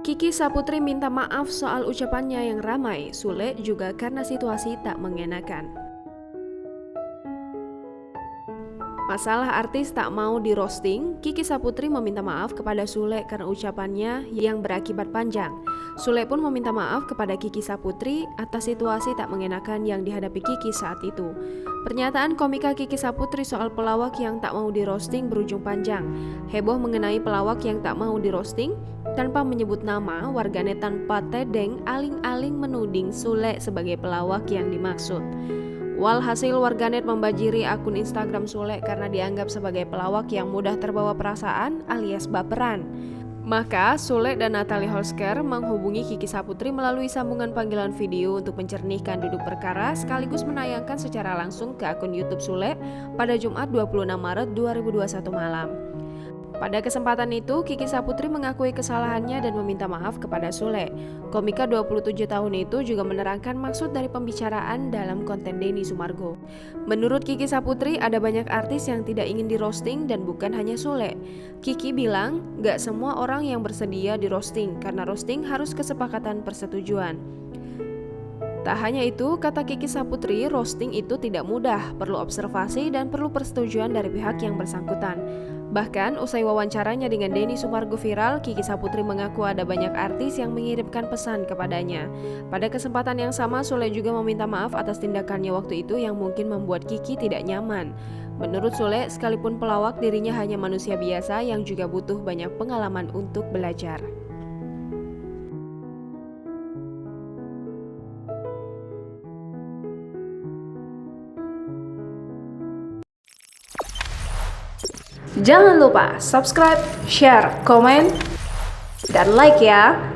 Kiki Saputri minta maaf soal ucapannya yang ramai, Sule juga karena situasi tak mengenakan. Masalah artis tak mau di roasting, Kiki Saputri meminta maaf kepada Sule karena ucapannya yang berakibat panjang. Sule pun meminta maaf kepada Kiki Saputri atas situasi tak mengenakan yang dihadapi Kiki saat itu. Pernyataan komika Kiki Saputri soal pelawak yang tak mau di roasting berujung panjang. Heboh mengenai pelawak yang tak mau di roasting. Tanpa menyebut nama, warganet tanpa tedeng aling-aling menuding Sule sebagai pelawak yang dimaksud. Walhasil warganet membajiri akun Instagram Sule karena dianggap sebagai pelawak yang mudah terbawa perasaan alias baperan. Maka Sule dan Natalie Holsker menghubungi Kiki Saputri melalui sambungan panggilan video untuk mencernihkan duduk perkara sekaligus menayangkan secara langsung ke akun YouTube Sule pada Jumat 26 Maret 2021 malam. Pada kesempatan itu, Kiki Saputri mengakui kesalahannya dan meminta maaf kepada Sule. Komika 27 tahun itu juga menerangkan maksud dari pembicaraan dalam konten Denny Sumargo. Menurut Kiki Saputri, ada banyak artis yang tidak ingin di roasting dan bukan hanya Sule. Kiki bilang, gak semua orang yang bersedia di roasting karena roasting harus kesepakatan persetujuan. Tak hanya itu, kata Kiki Saputri, roasting itu tidak mudah, perlu observasi dan perlu persetujuan dari pihak yang bersangkutan. Bahkan, usai wawancaranya dengan Denny Sumargo viral, Kiki Saputri mengaku ada banyak artis yang mengirimkan pesan kepadanya. Pada kesempatan yang sama, Sule juga meminta maaf atas tindakannya waktu itu yang mungkin membuat Kiki tidak nyaman. Menurut Sule, sekalipun pelawak, dirinya hanya manusia biasa yang juga butuh banyak pengalaman untuk belajar. Jangan lupa subscribe, share, komen, dan like ya!